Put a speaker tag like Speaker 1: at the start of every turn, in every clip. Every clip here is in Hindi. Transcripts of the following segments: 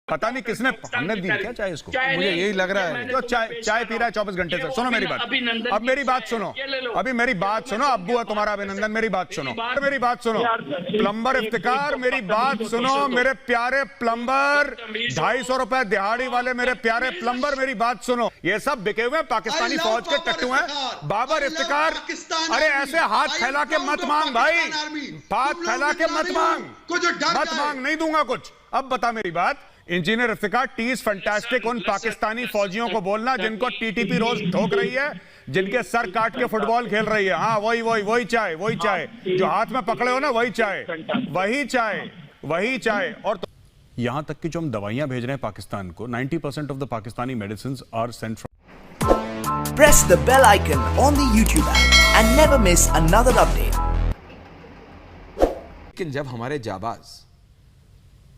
Speaker 1: पता नहीं किसने, हमने दी क्या चाय इसको,
Speaker 2: मुझे यही लग रहा है।
Speaker 1: तो चाय पी रहा है 24 घंटे से। सुनो मेरी बात, अब मेरी बात सुनो, अभी मेरी बात सुनो। अब्बू है तुम्हारा अभिनंदन, मेरी बात सुनो, मेरी बात सुनो। प्लम्बर इफ्तिकार, मेरी बात सुनो मेरे प्यारे प्लम्बर, 250 रुपए दिहाड़ी वाले मेरे प्यारे प्लम्बर, मेरी बात सुनो। ये सब बिके हुए पाकिस्तानी फौज के टट्टू हैं। बाबर इफ्तिकार, अरे ऐसे हाथ फैला के मत मांग भाई, हाथ फैला के मत मांग, नहीं दूंगा कुछ। अब बता मेरी बात, इंजीनियर इफ्तिकार, टीज फैंटास्टिक उन पाकिस्तानी फौजियों को बोलना जिनको टीटीपी रोज ठोक रही है, जिनके सर काट के फुटबॉल खेल रही है। हाँ वही चाय जो हाथ में पकड़े हो ना, वही चाय। और तो यहां तक कि जो हम दवाइयां भेज रहे हैं पाकिस्तान को, 90% of the Pakistani medicine are sent from.
Speaker 3: Press the bell icon on the YouTube app and never miss another update.
Speaker 2: लेकिन जब हमारे जाबाज,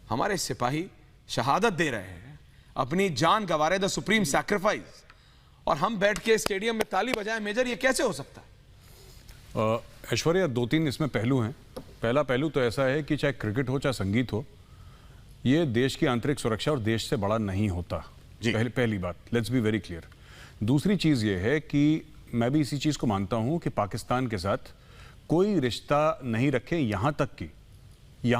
Speaker 2: हमारे सिपाही शहादत दे रहे हैं, अपनी जान गंवा रहे, द सुप्रीम सैक्रिफाइस, और हम बैठ के स्टेडियम में ताली बजाएं, मेजर ये कैसे हो सकता है?
Speaker 1: ऐश्वर्या, 2-3 इसमें पहलू हैं। पहला पहलू तो ऐसा है कि चाहे क्रिकेट हो चाहे संगीत हो, ये देश की आंतरिक सुरक्षा और देश से बड़ा नहीं होता। पहली बात, लेट्स बी वेरी क्लियर। दूसरी चीज ये है कि मैं भी इसी चीज को मानता हूं कि पाकिस्तान के साथ कोई रिश्ता नहीं रखे, यहां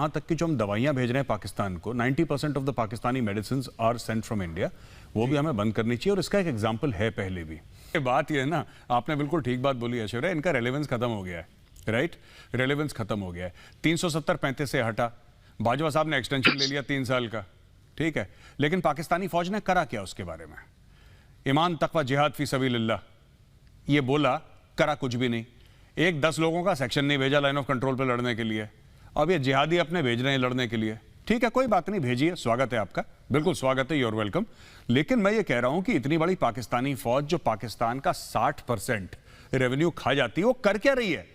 Speaker 1: तक कि जो हम दवाइयां भेज रहे हैं पाकिस्तान को, 90% of the Pakistani medicine are sent from India, वो भी हमें बंद करनी चाहिए। और इसका एक एग्जांपल है पहले भी। बात ये है ना, आपने बिल्कुल ठीक बात बोली ऐश्वर्या, इनका रेलेवेंस खत्म हो गया है, राइट? रेलेवेंस खत्म हो गया है। 370-35 से हटा, बाजवा साहब ने एक्सटेंशन ले लिया 3 साल का, ठीक है, लेकिन पाकिस्तानी फौज ने करा क्या उसके बारे में? ईमान तकवा जिहाद फी सबीलिल्लाह ये बोला, करा कुछ भी नहीं। 10 लोगों का सेक्शन नहीं भेजा लाइन ऑफ कंट्रोल पे लड़ने के लिए। अब ये जिहादी अपने भेज रहे हैं लड़ने के लिए, ठीक है, कोई बात नहीं, भेजिए, स्वागत है आपका, बिल्कुल स्वागत है, यूर वेलकम। लेकिन मैं ये कह रहा हूं कि इतनी बड़ी पाकिस्तानी फौज जो पाकिस्तान का 60% रेवेन्यू खा जाती है, वो कर क्या रही है?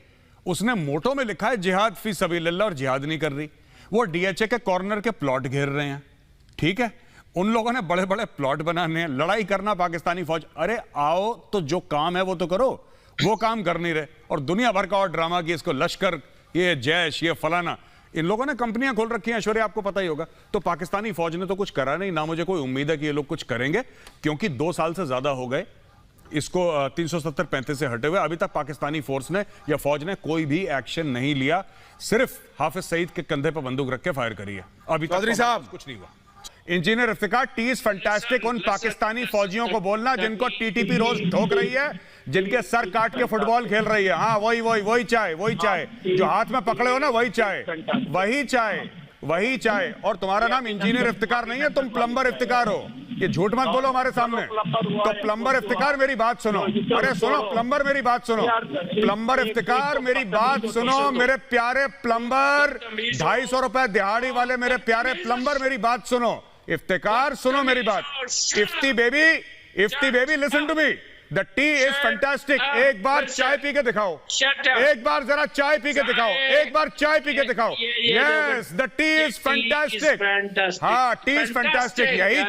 Speaker 1: उसने मोटो में लिखा है जिहाद फी सबीलिल्लाह, और जिहाद नहीं कर रही। वो डीएचए के कॉर्नर के प्लॉट घेर रहे हैं, ठीक है, उन लोगों ने बड़े बड़े प्लॉट बनाने हैं, लड़ाई करना पाकिस्तानी फौज। अरे आओ तो जो काम है वो तो करो, वो काम कर नहीं रहे। और दुनिया भर का और ड्रामा की, इसको लश्कर, ये जैश, ये फलाना, इन लोगों ने कंपनियां खोल रखी हैं ऐश्वर्या, आपको पता ही होगा। तो पाकिस्तानी फौज ने तो कुछ करा नहीं, ना मुझे कोई उम्मीद है कि ये लोग कुछ करेंगे, क्योंकि 2 साल से ज्यादा हो गए इसको 370-35 से हटे हुए। अभी तक पाकिस्तानी फोर्स ने या फौज ने कोई भी एक्शन नहीं लिया, सिर्फ हाफिज सईद के कंधे पर बंदूक रख के फायर करी है। अभी चौधरी साहब कुछ नहीं हुआ। इंजीनियर इफ्तिकार, टीज फैंटास्टिक उन पाकिस्तानी फौजियों को बोलना जिनको टीटीपी रोज ठोक रही है, जिनके सर काट के फुटबॉल खेल रही है। हाँ वही चाय जो हाथ में पकड़े हो ना, वही चाय। और तुम्हारा नाम इंजीनियर इफ्तिकार नहीं है, तुम प्लम्बर इफ्तिकार हो। ये झूठ मत बोलो हमारे सामने। तो प्लम्बर इफ्तिकार, मेरी बात सुनो, अरे सुनो प्लम्बर, मेरी बात सुनो, प्लम्बर इफ्तिकार, मेरी बात सुनो मेरे प्यारे प्लम्बर, 250 रुपए दिहाड़ी वाले मेरे प्यारे प्लम्बर, मेरी बात सुनो। इफ्तिकार सुनो मेरी बात, Ifti baby listen to me, the tea is fantastic. एक बार चाय पी के दिखाओ, एक बार जरा चाय पी के दिखाओ, yes, the tea is fantastic. हाँ, टी इज फैंटास्टिक। यही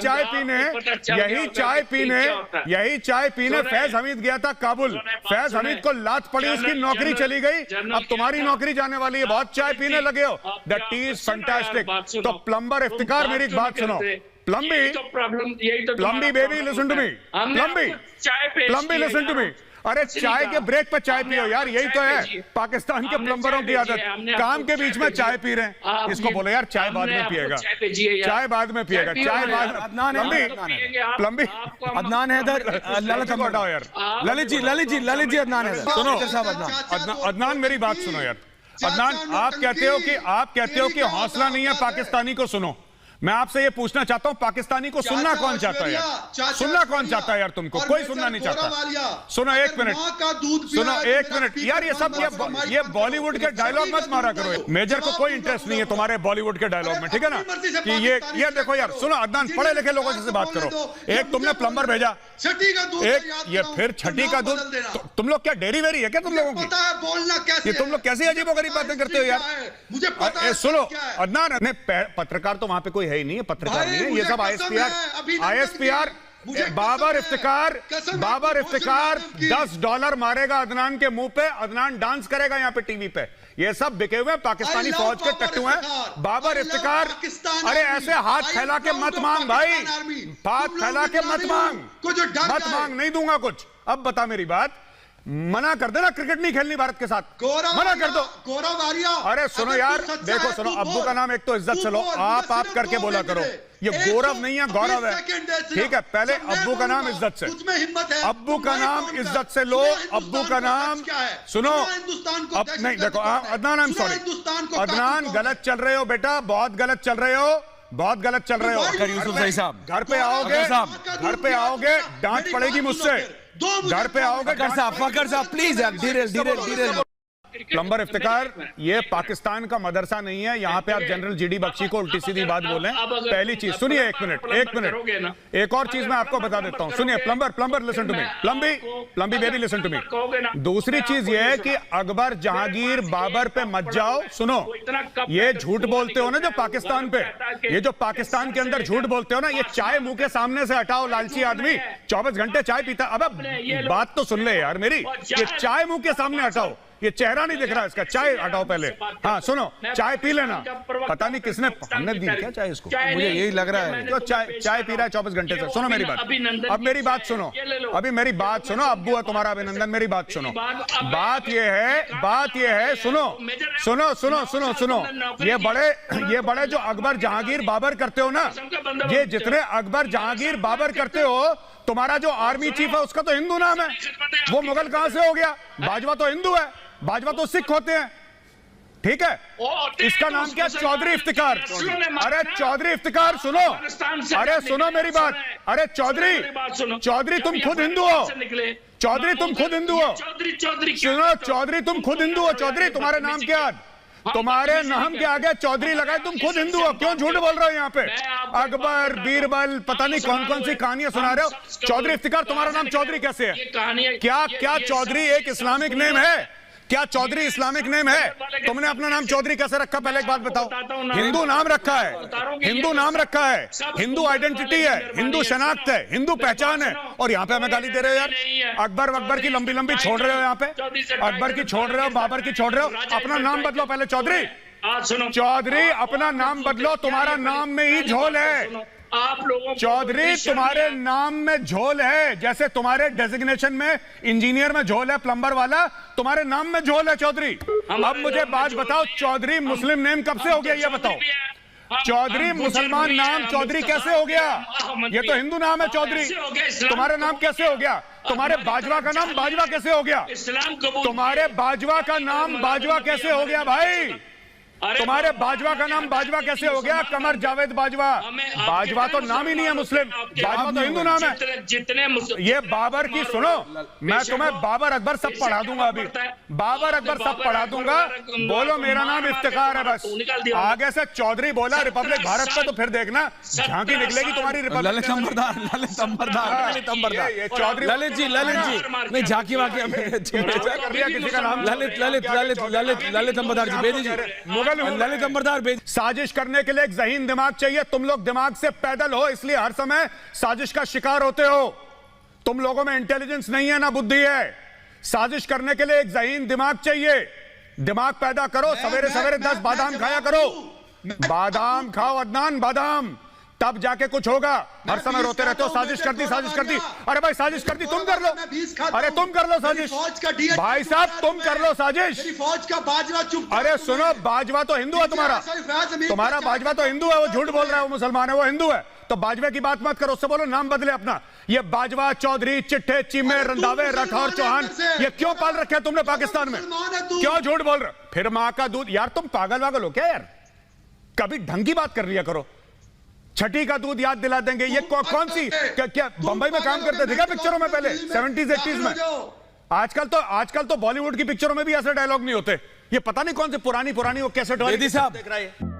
Speaker 1: चाय पीने फैज हमीद गया था काबुल। फैज हमीद को लात पड़ी, उसकी नौकरी चली गई, अब तुम्हारी नौकरी जाने वाली है, बहुत चाय पीने लगे हो। The tea is fantastic. तो प्लम्बर इफ्तिकार, मेरी बात सुनो, plumby baby listen to me, plumby listen to me. अरे चाय के ब्रेक पे चाय पियो यार, यही तो है पाकिस्तान के प्लम्बरों की आदत, काम के बीच में चाय पी रहे हैं। इसको बोलो यार चाय बाद में पिएगा, चाय बाद में पिएगा, चाय बाद। प्लम्बी
Speaker 2: अदनान हैदर,
Speaker 1: ललित को हटाओ यार,
Speaker 2: ललित जी अदनान हैदर,
Speaker 1: सुनो अदनान, मेरी बात सुनो यार। अदनान, आप कहते हो कि हौसला नहीं है पाकिस्तानी को। सुनो, मैं आपसे ये पूछना चाहता हूं, पाकिस्तानी को सुनना कौन चाहता है यार? सुनना कौन चाहता है यार? तुमको कोई सुनना नहीं चाहता। सुनो एक मिनट यार, ये सब ये बॉलीवुड के डायलॉग मत मारा करो। मेजर को कोई इंटरेस्ट नहीं है तुम्हारे बॉलीवुड के डायलॉग में, ठीक है ना? कि ये देखो यार, सुनो अदनान, पढ़े लिखे लोगों से बात करो। एक तुमने प्लम्बर भेजा, एक ये फिर छठी का दूध। तुम लोग क्या डेरी वेरी है क्या तुम लोगों की? तुम लोग कैसी अजीबोगरीब बातें करते हो यार? सुनो अदनान, पत्रकार तो वहां पे कोई है ही नहीं है, पत्रकार नहीं है, ये सब आईएसपीआर। बाबर इफ्तिकार $10 मारेगा अदनान के मुंह पे, अदनान डांस करेगा यहाँ पे टीवी पे। ये सब बिके हुए पाकिस्तानी फौज के टट्टू हैं। बाबर इफ्तिकार, अरे ऐसे हाथ फैला के मत मांग भाई, हाथ फैला के मत मांग, नहीं दूंगा कुछ। अब बता मेरी बात, मना कर देना, क्रिकेट नहीं खेलनी भारत के साथ, मना कर दो। अरे सुनो यार, देखो सुनो, अब्बू का नाम एक तो इज्जत से लो, आप करके बोला करो, ये गौरव नहीं है गौरव है, ठीक है। पहले अब्बू का नाम इज्जत से, अब्बू का नाम इज्जत से लो, अब्बू का नाम सुनो। अब नहीं देखो Adnan, I am sorry Adnan, गलत चल रहे हो बेटा, बहुत गलत चल रहे हो, बहुत गलत चल रहे हो।
Speaker 2: यूसुफ भाई साहब,
Speaker 1: घर पे आओगे डांट पड़ेगी मुझसे, घर पे आओगे
Speaker 2: फकर साहब प्लीज यार, धीरे धीरे।
Speaker 1: प्लम्बर इफ्तिकार, ये पाकिस्तान का मदरसा नहीं है, यहाँ पे आप जनरल जीडी बख्शी को उल्टी सीधी बात बोलें। पहली चीज सुनिए, एक मिनट, एक और चीज मैं आपको बता देता हूँ, सुनिए। Plumber listen to me, plumby baby listen to me. दूसरी चीज ये है कि अकबर, जहांगीर, बाबर पे मत जाओ। सुनो, ये झूठ बोलते हो ना जो पाकिस्तान पे, ये जो पाकिस्तान के अंदर झूठ बोलते हो ना, ये चाय मुंह के सामने से हटाओ, लालची आदमी 24 घंटे चाय पीता। अब बात तो सुन ले यार मेरी, ये चाय मुंह के सामने हटाओ, ये चेहरा नहीं दिख रहा इसका, चाय हटाओ पहले। हाँ सुनो, चाय पी लेना, पता नहीं किसने, हमने दी क्या चाय इसको, मुझे यही लग रहा है तो चाय पी रहा है 24 घंटे से। सुनो मेरी बात, अब मेरी बात सुनो, अभी मेरी बात सुनो। अब्बू है तुम्हारा अभिनंदन, मेरी बात सुनो। बात ये है, सुनो, ये बड़े जो अकबर, जहांगीर, बाबर करते हो ना, ये जितने अकबर, जहांगीर, बाबर करते हो, तुम्हारा जो आर्मी चीफ है उसका तो हिंदू नाम है, वो मुगल कहां से हो गया? बाजवा तो हिंदू है, बाजवा तो सिख होते हैं, ठीक है। इसका नाम क्या? चौधरी इफ्तिकार। अरे चौधरी इफ्तिकार सुनो, अरे सुनो मेरी बात, अरे चौधरी तुम खुद हिंदू हो, चौधरी तुम खुद हिंदू हो, सुनो चौधरी तुम खुद हिंदू हो, चौधरी तुम्हारे नाम क्या, तुम्हारे नाम के आगे चौधरी लगाए, तुम खुद हिंदू हो, क्यों झूठ बोल रहे हो यहाँ पे? अकबर, बीरबल, पता नहीं कौन कौन सी कहानियां सुना रहे हो। चौधरी इफ्तिकार, तुम्हारा नाम चौधरी कैसे है? क्या चौधरी एक इस्लामिक नेम है? क्या चौधरी इस्लामिक नेम है? तुमने अपना नाम चौधरी कैसे रखा, पहले एक बात बताओ। हिंदू नाम रखा है, हिंदू नाम रखा है, हिंदू आइडेंटिटी है, हिंदू शनाख्त है, हिंदू पहचान है, और यहाँ पे हमें गाली दे रहे हो यार। अकबर की लंबी छोड़ रहे हो यहाँ पे, अकबर की छोड़ रहे हो, बाबर की छोड़ रहे हो। अपना नाम बदलो पहले, चौधरी अपना नाम बदलो, तुम्हारा नाम में ही झोल है।
Speaker 4: आप लोगों,
Speaker 1: चौधरी तुम्हारे नाम में झोल है, जैसे तुम्हारे डेजिग्नेशन में इंजीनियर में झोल है, प्लम्बर वाला, तुम्हारे नाम में झोल है चौधरी। अब मुझे बात बताओ, चौधरी मुस्लिम नेम कब से हो गया ये बताओ? चौधरी मुसलमान नाम चौधरी कैसे हो गया? ये तो हिंदू नाम है चौधरी, तुम्हारा नाम कैसे हो गया? तुम्हारे बाजवा का नाम बाजवा कैसे हो गया? तुम्हारे बाजवा का नाम बाजवा कैसे हो गया भाई? तुम्हारे बाजवा का नाम बाजवा कैसे हो गया? कमर जावेद बाजवा, बाजवा तो नाम ही नहीं है मुस्लिम, बाजवा तो हिंदू नाम है।
Speaker 4: जितने
Speaker 1: ये बाबर की सुनो, मैं तुम्हें बाबर अकबर सब पढ़ा दूंगा, अभी बाबर अकबर सब पढ़ा दूंगा। बोलो मेरा नाम इफ्तिकार है बस, आगे से चौधरी बोला रिपब्लिक भारत पे तो फिर देखना झांकी निकलेगी तुम्हारी रिपब्लिक।
Speaker 2: ललित
Speaker 1: चौधरी,
Speaker 2: ललित जी नहीं, झांकी वाकी
Speaker 1: किसी का नाम
Speaker 2: ललित अंबरदार जी, बेदी जी, ललित अंबरदार।
Speaker 1: साजिश करने के लिए एक ज़हीन दिमाग चाहिए, तुम लोग दिमाग से पैदल हो, इसलिए हर समय साजिश का शिकार होते हो। तुम लोगों में इंटेलिजेंस नहीं है ना बुद्धि है। साजिश करने के लिए एक ज़हीन दिमाग चाहिए, दिमाग पैदा करो। सवेरे सवेरे 10 बादाम खाया करो, बादाम खाओ अदनान, बादाम, तब जाके कुछ होगा। हर समय रोते रहते हो साजिश कर दी। अरे भाई साजिश कर दी, तुम कर लो, अरे तुम कर लो साजिश, भाई साहब तुम कर लो साजिश।
Speaker 5: फौज का बाजवा चुप।
Speaker 1: अरे सुनो, बाजवा तो हिंदू है तुम्हारा बाजवा तो हिंदू है, वो झूठ बोल रहा है, वो मुसलमान है, वो हिंदू है, तो बाजवे की बात मत करो, उससे बोलो नाम बदले अपना। ये बाजवा, चौधरी, चिट्ठे, चीमे, रंधावे, राठौर, चौहान, ये क्यों पाल रखे तुमने पाकिस्तान में? क्यों झूठ बोल रहे? फिर माँ का दूध, यार तुम पागल वागल हो क्या यार? कभी ढंग की बात कर लिया करो। छठी का दूध याद दिला देंगे, ये कौन सी क्या बंबई में काम करते थे क्या पिक्चरों में पहले 70s 80s में? आजकल तो बॉलीवुड की पिक्चरों में भी ऐसे डायलॉग नहीं होते। ये पता नहीं कौन से पुरानी वो कैसेट वाली
Speaker 2: बेदी साहब
Speaker 1: देख रहा है।